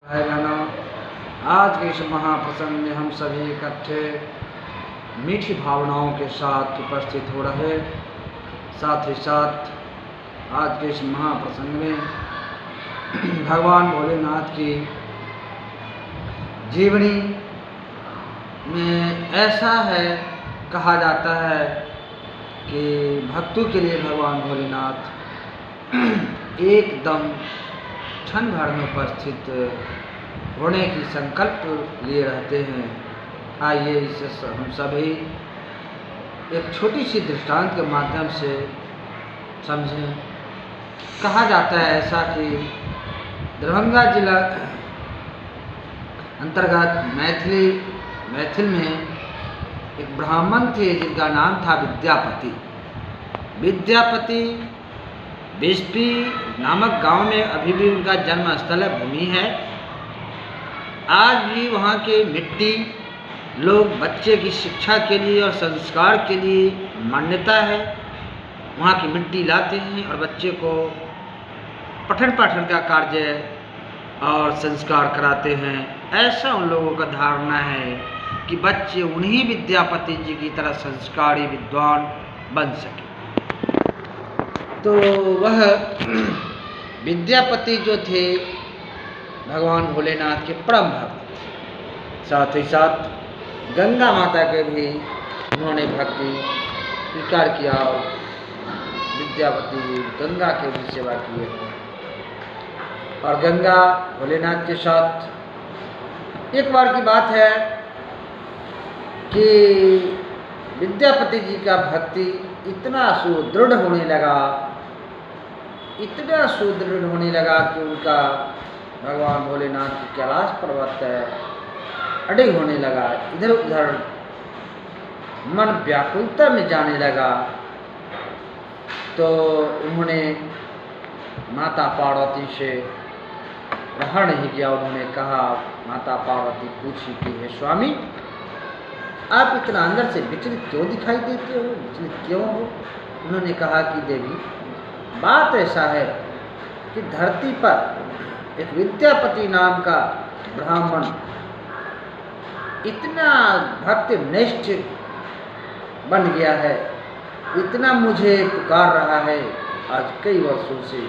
है गाना। आज के इस महाप्रसंग में हम सभी इकट्ठे मीठी भावनाओं के साथ उपस्थित हो रहे, साथ ही साथ आज के इस महाप्रसंग में भगवान भोलेनाथ की जीवनी में ऐसा है, कहा जाता है कि भक्तों के लिए भगवान भोलेनाथ एकदम क्षण भर में उपस्थित होने की संकल्प लिए रहते हैं। आइए इसे हम सभी एक छोटी सी दृष्टांत के माध्यम से समझें। कहा जाता है ऐसा कि दरभंगा जिला अंतर्गत मैथिल में एक ब्राह्मण थे जिनका नाम था विद्यापति बिस्पी नामक गांव में अभी भी उनका जन्म स्थल है, भूमि है। आज भी वहाँ के मिट्टी लोग बच्चे की शिक्षा के लिए और संस्कार के लिए मान्यता है, वहाँ की मिट्टी लाते हैं और बच्चे को पठन पाठन का कार्य और संस्कार कराते हैं। ऐसा उन लोगों का धारणा है कि बच्चे उन्हीं विद्यापति जी की तरह संस्कारी विद्वान बन सके। तो वह विद्यापति जो थे भगवान भोलेनाथ के परम भक्त, साथ ही साथ गंगा माता के भी उन्होंने भक्ति स्वीकार किया और विद्यापति गंगा के भी सेवा किए और गंगा भोलेनाथ के साथ एक बार की बात है कि विद्यापति जी का भक्ति इतना सुदृढ़ होने लगा कि उनका भगवान भोलेनाथ की कैलाश पर्वत अडिग होने लगा, इधर उधर मन व्याकुलता में जाने लगा। तो उन्होंने माता पार्वती से रहा नहीं गया। उन्होंने कहा, माता पार्वती पूछी कि हे स्वामी, आप इतना अंदर से विचलित क्यों दिखाई देते हो, विचलित क्यों हो? उन्होंने कहा कि देवी, बात ऐसा है कि धरती पर एक विद्यापति नाम का ब्राह्मण इतना भक्तिनिष्ठ बन गया है, इतना मुझे पुकार रहा है आज कई वर्षों से,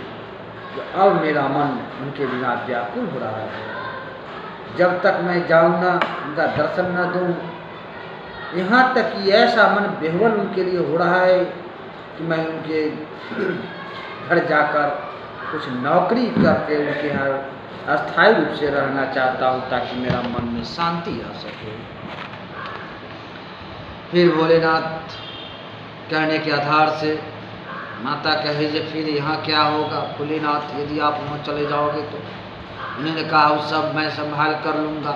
कि अब मेरा मन उनके बिना व्याकुल हो रहा है। जब तक मैं जाऊँ ना, उनका दर्शन न दूँ, यहाँ तक कि ऐसा मन बेहवल उनके लिए हो रहा है कि मैं उनके घर जाकर कुछ नौकरी करके उनके यहाँ अस्थायी रूप से रहना चाहता हूँ, ताकि मेरा मन में शांति आ सके। फिर भोलेनाथ कहने के आधार से माता कहे जे फिर यहाँ क्या होगा भोलेनाथ, यदि आप वहाँ चले जाओगे तो? उन्होंने कहा, वो सब मैं संभाल कर लूँगा,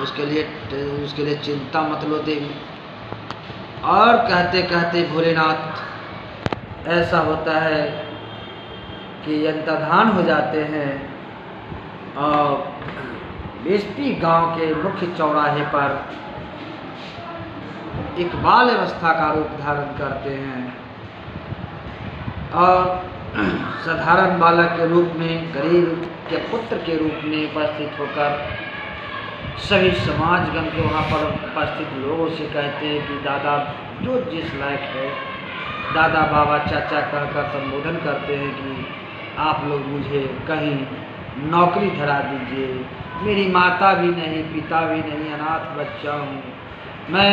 उसके लिए चिंता मत लो देवी। और कहते कहते भोलेनाथ ऐसा होता है कि अंतर्धान हो जाते हैं और बिस्पी गांव के मुख्य चौराहे पर एक बाल अवस्था का रूप धारण करते हैं और साधारण बालक के रूप में, गरीब के पुत्र के रूप में उपस्थित होकर सभी समाजगण के वहाँ पर उपस्थित लोगों से कहते हैं कि दादा जो जिस लायक है, दादा बाबा चाचा कहकर संबोधन करते हैं कि आप लोग मुझे कहीं नौकरी धरा दीजिए। मेरी माता भी नहीं, पिता भी नहीं, अनाथ बच्चा हूँ। मैं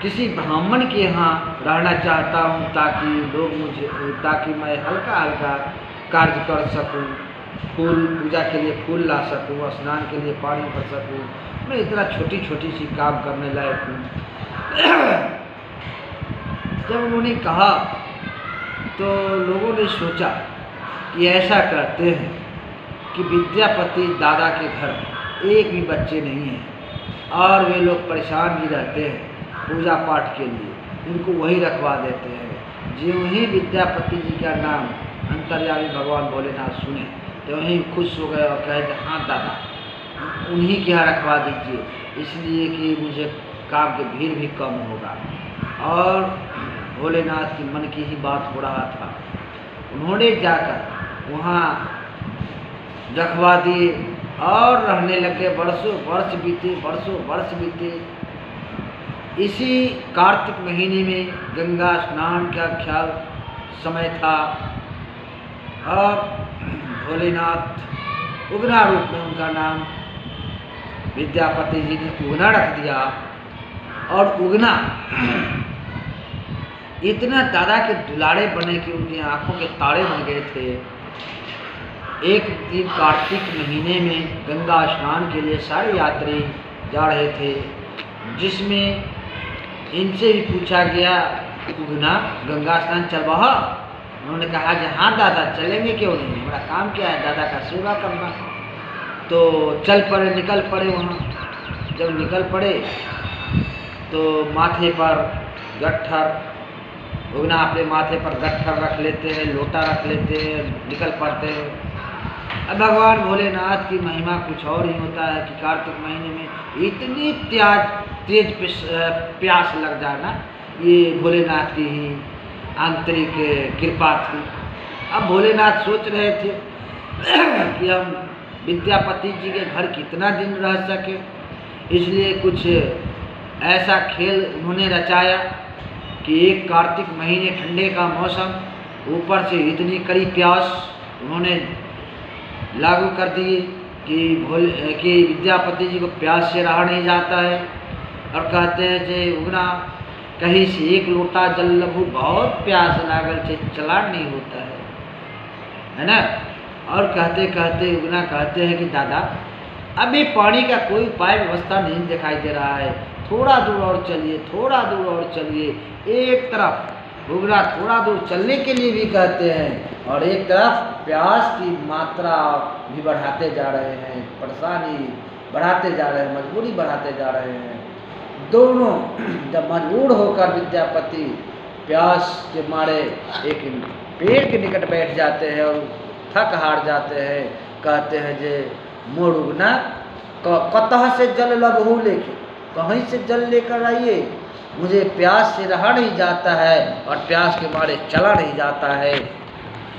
किसी ब्राह्मण के यहाँ रहना चाहता हूँ, ताकि मैं हल्का हल्का कार्य कर सकूँ, फूल पूजा के लिए फूल ला सकूँ, स्नान के लिए पानी भर सकूँ। मैं इतना छोटी छोटी सी काम करने लायक हूँ। जब उन्होंने कहा तो लोगों ने सोचा कि ऐसा करते हैं कि विद्यापति दादा के घर एक भी बच्चे नहीं हैं और वे लोग परेशान भी रहते हैं पूजा पाठ के लिए, इनको वहीं रखवा देते हैं। जो ही विद्यापति जी का नाम अंतर्यामी भगवान भोलेनाथ सुने तो वहीं खुश हो गए और कहे, हाँ दादा, उन्हीं के यहाँ रखवा दीजिए, इसलिए कि मुझे काम की भीड़ भी कम होगा। और भोलेनाथ की मन की ही बात हो रहा था। उन्होंने जाकर वहाँ रखवा दिए और रहने लगे। वर्षों वर्ष बीते। इसी कार्तिक महीने में गंगा स्नान का ख्याल समय था और भोलेनाथ उगना रूप में, उनका नाम विद्यापति जी ने उगना रख दिया। और उगना इतना दादा के दुलारे बने कि उनकी आंखों के तारे बन गए थे। एक दिन कार्तिक महीने में गंगा स्नान के लिए सारे यात्री जा रहे थे, जिसमें इनसे भी पूछा गया उगना गंगा स्नान चलवा। उन्होंने कहा कि हाँ दादा चलेंगे, क्यों नहीं, हमारा काम क्या है दादा का सेवा करना। तो चल पड़े, निकल पड़े। वहाँ जब निकल पड़े तो माथे पर गट्ठर, उगना अपने माथे पर गट्ठर रख लेते हैं, लोटा रख लेते हैं, निकल पड़ते हैं। अब भगवान भोलेनाथ की महिमा कुछ और ही होता है कि कार्तिक महीने में इतनी तेज प्यास लग जाना, ये भोलेनाथ की ही आंतरिक कृपा थी। अब भोलेनाथ सोच रहे थे कि हम विद्यापति जी के घर कितना दिन रह सके, इसलिए कुछ ऐसा खेल उन्होंने रचाया कि एक कार्तिक महीने ठंडे का मौसम, ऊपर से इतनी कड़ी प्यास उन्होंने लागू कर दिए कि विद्यापति जी को प्यास से रहा नहीं जाता है। और कहते हैं जे उगना कहीं से एक लोटा जल लभू, बहुत प्यास लागल से चला नहीं होता है ना। और कहते कहते उगना कहते हैं कि दादा अभी पानी का कोई उपाय व्यवस्था नहीं दिखाई दे रहा है, थोड़ा दूर और चलिए, थोड़ा दूर और चलिए। एक तरफ उगना थोड़ा दूर चलने के लिए भी कहते हैं और एक तरफ प्यास की मात्रा भी बढ़ाते जा रहे हैं, परेशानी बढ़ाते जा रहे हैं, मजबूरी बढ़ाते जा रहे हैं। दोनों जब मजबूर होकर विद्यापति प्यास के मारे एक पेड़ के निकट बैठ जाते हैं और थक हार जाते हैं, कहते हैं जे मोर उगना कतः से जल लबहू, लेके कहीं से जल लेकर आइए, मुझे प्यास से रहा नहीं जाता है और प्यास के मारे चला नहीं जाता है।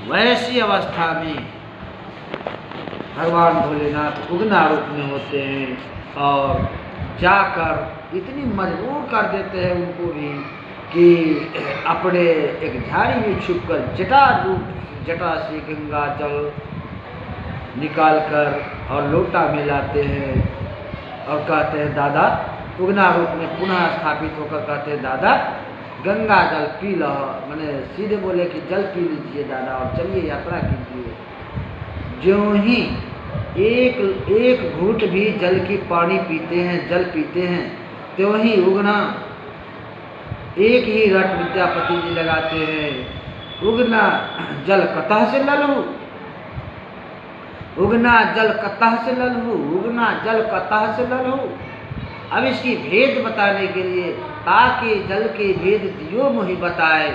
वैसी अवस्था में भगवान भोलेनाथ उगना रूप में होते हैं और जाकर इतनी मजबूर कर देते हैं उनको भी कि अपने एक झाड़ी में छुपकर जटा से गंगा जल निकाल कर और लोटा में लाते हैं और कहते हैं दादा, उगना रूप में पुनः स्थापित होकर कहते हैं दादा गंगा जल पी लो। मैंने सीधे बोले कि जल पी लीजिए दादा और चलिए यात्रा कीजिए। ज्यों ही एक घूंट भी जल की पानी पीते हैं, जल पीते हैं, त्यों ही उगना एक ही रट विद्यापति जी लगाते हैं, उगना जल कतः से ललहू, उगना जल कतः से ललहू, उगना जल कतः से ललहू। अब इसकी भेद बताने के लिए ताकि जल के भेद दियो मुहि बताए,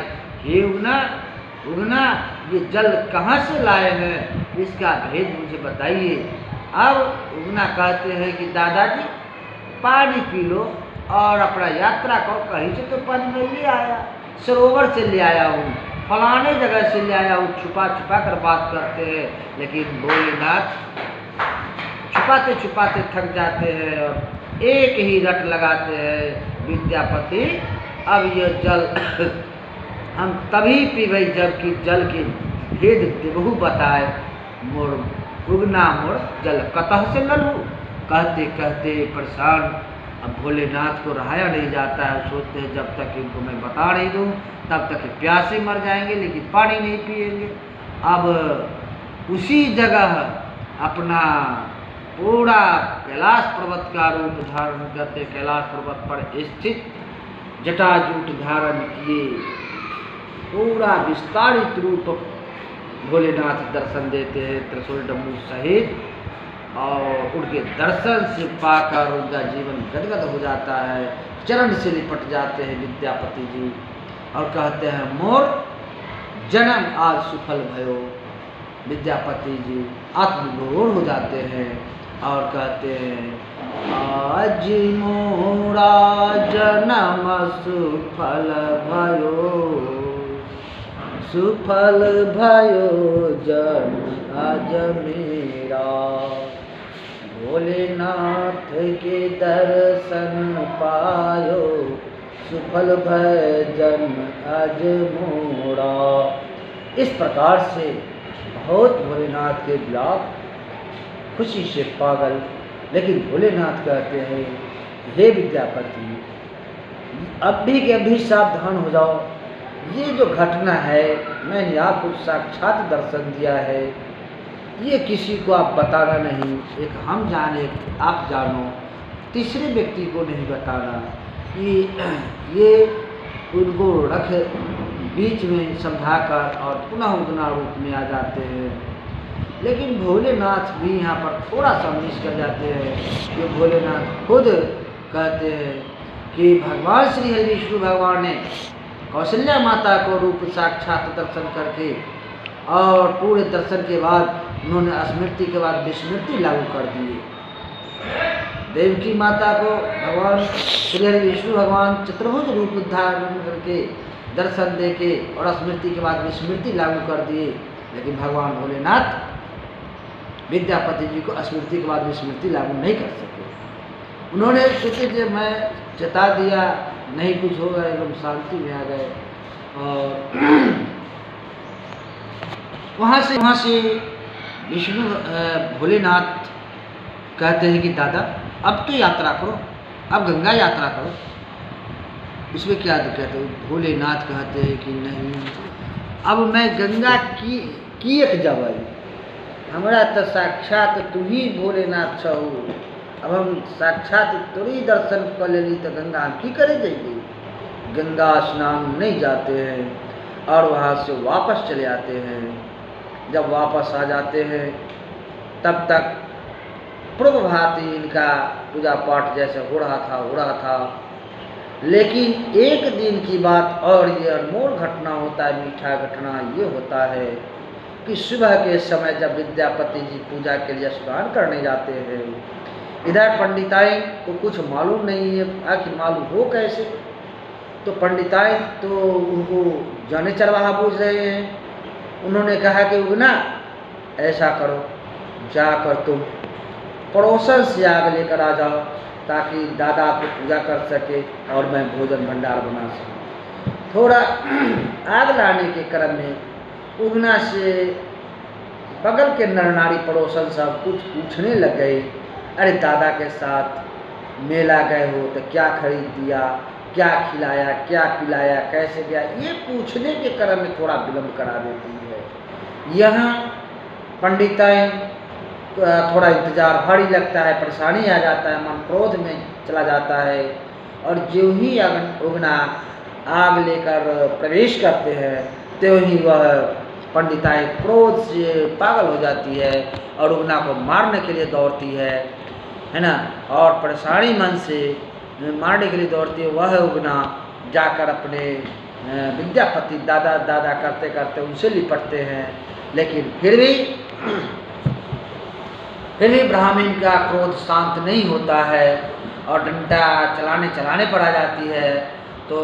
हे उगना ये जल कहाँ से लाए हैं, इसका भेद मुझे बताइए। अब उगना कहते हैं कि दादाजी पानी पी लो और अपना यात्रा करो। कहीं से तो पानी नहीं ले आया, सरोवर से ले आया हूँ, फलाने जगह से ले आया हूँ। छुपा छुपा कर बात करते हैं, लेकिन भोलेनाथ छुपाते छुपाते थक जाते हैं और एक ही रट लगाते हैं, विद्यापति अब यह जल हम तभी पीबे जबकि जल के भेद देवहू बताए। मोर उगना मोर जल कतः से ललहू। कहते कहते परेशान, अब भोलेनाथ को रहाया नहीं जाता है। सोचते हैं जब तक इनको मैं बता नहीं दूँ तब तक प्यासे मर जाएंगे, लेकिन पानी नहीं पिएंगे। अब उसी जगह अपना पूरा कैलाश पर्वत का रूप धारण करते, कैलाश पर्वत पर स्थित जटाजूट धारण किए पूरा विस्तारित रूप भोलेनाथ दर्शन देते हैं त्रिशूल डमरू सहित, और उनके दर्शन से पाकर उनका जीवन गदगद हो जाता है, चरण से लिपट जाते हैं विद्यापति जी और कहते हैं मोर जन्म आज सुफल भयो। विद्यापति जी आत्मविभोर हो जाते हैं और कहते हैं आज मोरा जन्म सुफल भयो, सुफल भयो जन्म अजमेरा। भोलेनाथ के दर्शन पायो, सुफल भजन अजमोरा। इस प्रकार से बहुत भोलेनाथ के ब्लॉक खुशी से पागल, लेकिन भोलेनाथ कहते हैं, हे विद्यापति, अभी के अभी सावधान हो जाओ। ये जो घटना है, मैंने आपको साक्षात दर्शन दिया है, ये किसी को आप बताना नहीं। एक हम जाने, आप जानो, तीसरे व्यक्ति को नहीं बताना। कि ये उनको रख बीच में समझाकर और पुनः उगना रूप में आ जाते हैं। लेकिन भोलेनाथ भी यहाँ पर थोड़ा सा मिस कर जाते हैं। कि भोलेनाथ खुद कहते हैं कि भगवान श्री हरि विष्णु भगवान ने कौशल्या माता को रूप साक्षात दर्शन करके और पूरे दर्शन के बाद उन्होंने स्मृति के बाद विस्मृति लागू कर दिए। देवकी माता को भगवान श्री हरि विष्णु भगवान चतुर्भुज रूप धारण करके दर्शन दे के और स्मृति के बाद विस्मृति लागू कर दिए। लेकिन भगवान भोलेनाथ विद्यापति जी को स्मृति के बाद विस्मृति लागू नहीं कर सके। उन्होंने सोचे कि मैं चेता दिया, नहीं कुछ होगा, एकदम शांति में आ गए। और वहाँ से विष्णु भोलेनाथ कहते हैं कि दादा अब तो यात्रा करो, अब गंगा यात्रा करो। इसमें क्या कहते हैं? भोलेनाथ कहते हैं कि नहीं, अब मैं गंगा की एक जब हमारा तो साक्षात तू ही भोलेनाथ छहो। अब हम साक्षात तोरी दर्शन कर लेली तो गंगा हम की करे जाइए। गंगा स्नान नहीं जाते हैं और वहाँ से वापस चले आते हैं। जब वापस आ जाते हैं तब तक पूर्वभांति इनका पूजा पाठ जैसे हो रहा था। लेकिन एक दिन की बात और ये अनमोल घटना होता है, मीठा घटना ये होता है कि सुबह के समय जब विद्यापति जी पूजा के लिए स्नान करने जाते हैं, इधर पंडिताई को कुछ मालूम नहीं है, आखिर मालूम हो कैसे। तो पंडिताई तो उनको जाने चरवाहा पूछ रहे हैं। उन्होंने कहा कि उगना ऐसा करो, जाकर तुम पड़ोसन से आग लेकर आ जाओ ताकि दादा को पूजा कर सके और मैं भोजन भंडार बना सकूं। थोड़ा आग लाने के क्रम में उगना से बगल के नर नारी पड़ोसन सब कुछ पूछने लग गए, अरे दादा के साथ मेला गए हो तो क्या खरीद दिया, क्या खिलाया, क्या पिलाया, कैसे गया, ये पूछने के क्रम में थोड़ा विलम्ब करा देती है। यहाँ पंडिताई थोड़ा इंतजार भारी लगता है, परेशानी आ जाता है, मन क्रोध में चला जाता है। और जो ही उगना आग लेकर प्रवेश करते हैं त्यों ही वह पंडिताई क्रोध से पागल हो जाती है और उगना को मारने के लिए दौड़ती है ना। और परेशानी मन से मारने के लिए दौड़ती है। वह उगना जाकर अपने विद्यापति दादा करते करते उनसे लिपटते हैं। लेकिन फिर भी ब्राह्मण का क्रोध शांत नहीं होता है और डंडा चलाने पर आ जाती है। तो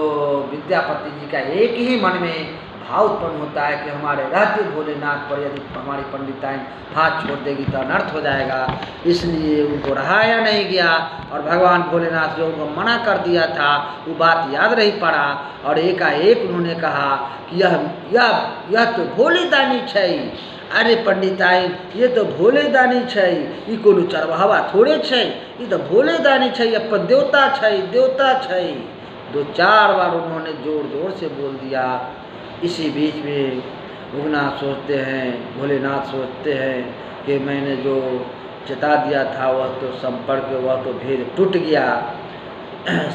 विद्यापति जी का एक ही मन में भाव उत्पन्न होता है कि हमारे रहते भोलेनाथ पर यदि हमारी पंडिताई हाथ छोड़ देगी तो अनर्थ हो जाएगा। इसलिए उनको रहाया नहीं गया और भगवान भोलेनाथ जो उनको मना कर दिया था वो बात याद नहीं पड़ा और एकाएक उन्होंने कहा कि यह तो भोलेदानी छै। अरे पंडिताई ये तो भोलेदानी छै, ये कोनो चरवाहा थोड़े छै, ये तो भोलेदानी छै, अपन देवता छै। 2-4 बार उन्होंने जोर जोर से बोल दिया। इसी बीच में उगना सोचते हैं, भोलेनाथ सोचते हैं कि मैंने जो चेता दिया था वह तो संपर्क, वह तो भेद टूट गया,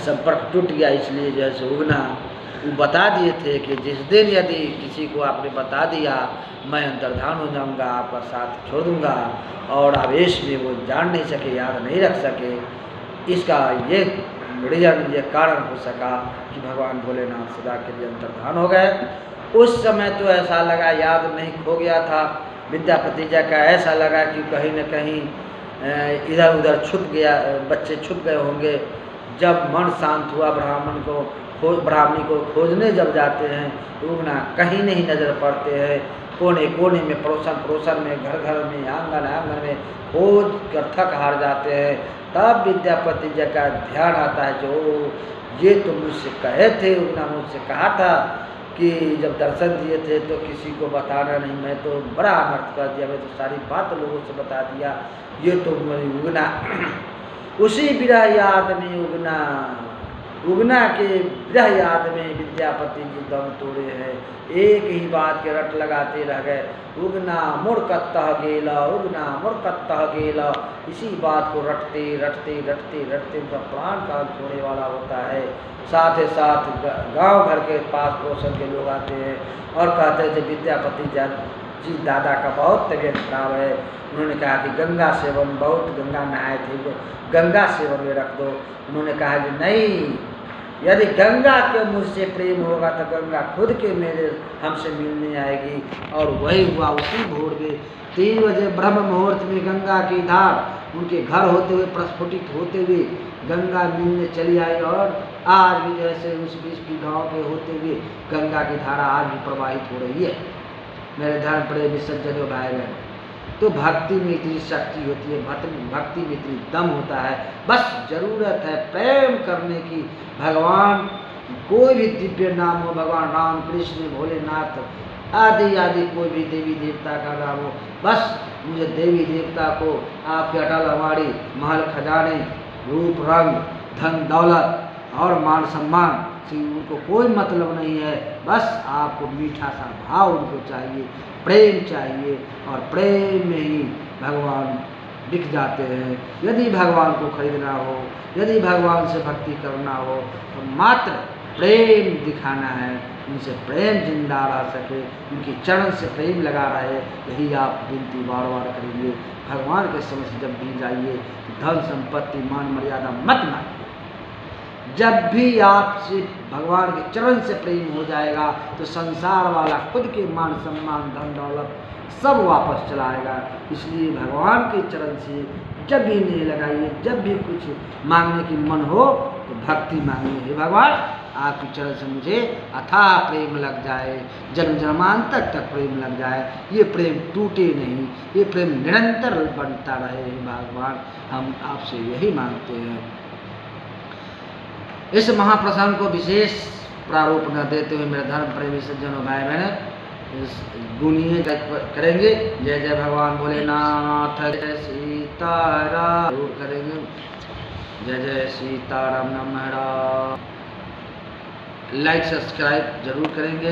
संपर्क टूट गया। इसलिए जैसे उगना वो बता दिए थे कि जिस दिन यदि किसी को आपने बता दिया मैं अंतर्धान हो जाऊंगा, आपका साथ छोड़ दूंगा। और आवेश में वो जान नहीं सके, याद नहीं रख सके। इसका ये रीजन, ये कारण हो सका कि भगवान भोलेनाथ सदा के लिए अंतर्धान हो गए। उस समय तो ऐसा लगा याद नहीं खो गया था विद्यापति जी का, ऐसा लगा कि कहीं न कहीं इधर उधर छुप गया, बच्चे छुप गए होंगे। जब मन शांत हुआ ब्राह्मणी को खोजने जब जाते हैं तो उगना कहीं नहीं नज़र पड़ते हैं। कोने कोने में, पड़ोसन पड़ोसन में, घर घर में, आंगन आंगन में खोज कर थक हार जाते हैं। तब विद्यापति जी का ध्यान आता है, जो ये तो मुझसे कहे थे, उन्होंने मुझसे कहा था कि जब दर्शन दिए थे तो किसी को बताना नहीं, मैं तो बड़ा अनर्थ कर दिया, मैं तो सारी बात लोगों से बता दिया, ये तो मेरी उगना उसी विरह याद में उगना, उगना के विरह याद में विद्यापति जी दम तोड़े हैं। एक ही बात के रट लगाते रह गए, उगना मुड़कत्तह गेला, उगना मुड़कत्तह गेला। इसी बात को रटते रटते रटते रटते उनका प्राण काल छोड़ने वाला होता है। साथ ही साथ गांव घर के पास पड़ोसन के लोग आते हैं और कहते थे विद्यापति जी दादा का बहुत तबीयत खराब है। उन्होंने कहा कि गंगा सेवन, बहुत गंगा नहाए थे, गंगा सेवन में रख दो। उन्होंने कहा कि नहीं, यदि गंगा के मुझसे प्रेम होगा तो गंगा खुद के मेरे हमसे मिलने आएगी। और वही हुआ। उसी भोर में 3 बजे ब्रह्म मुहूर्त में गंगा की धार उनके घर होते हुए, प्रस्फुटित होते हुए गंगा मिलने चली आई। और आज भी जैसे उस बीच गाँव के होते हुए गंगा की धारा आज भी प्रवाहित हो रही है। मेरे धर्म प्रेमी सज्जनों भाई बहन, तो भक्ति में इतनी शक्ति होती है, भक्ति में इतनी दम होता है। बस जरूरत है प्रेम करने की। भगवान कोई भी दिव्य नाम हो, भगवान राम, कृष्ण, भोलेनाथ आदि आदि कोई भी देवी देवता का नाम हो, बस मुझे देवी देवता को आपके अटल हमारी महल खजाने, रूप रंग, धन दौलत और मान सम्मान से उनको कोई मतलब नहीं है। बस आपको मीठा सा भाव उनको चाहिए, प्रेम चाहिए, और प्रेम में ही भगवान बिक जाते हैं। यदि भगवान को खरीदना हो, यदि भगवान से भक्ति करना हो, तो मात्र प्रेम दिखाना है, उनसे प्रेम जिंदा रह सके, उनके चरण से प्रेम लगा रहे, यही आप विनती बार बार करेंगे। भगवान के समझ से जब भी जाइए, धन संपत्ति मान मर्यादा मत मांगिए। जब भी आपसे भगवान के चरण से प्रेम हो जाएगा तो संसार वाला खुद के मान सम्मान, धन दौलत सब वापस चलाएगा। इसलिए भगवान के चरण से जब भी नहीं लगाइए, जब भी कुछ मांगने की मन हो तो भक्ति मांगिए, हे भगवान आपके चरण से मुझे अथाह प्रेम लग जाए, जन्म जन्मांतर तक प्रेम लग जाए, ये प्रेम टूटे नहीं, ये प्रेम निरंतर बनता रहे। हे भगवान हम आपसे यही मांगते हैं। इस महाप्रसंग को विशेष प्रारूप न देते हुए मेरे धर्म प्रेमी सज्जनों भाई बहन गुनिए करेंगे। जय जय भगवान भोलेनाथ, जय सीताराम जरूर करेंगे। जय जय सीताराम, नमः। लाइक सब्सक्राइब जरूर करेंगे।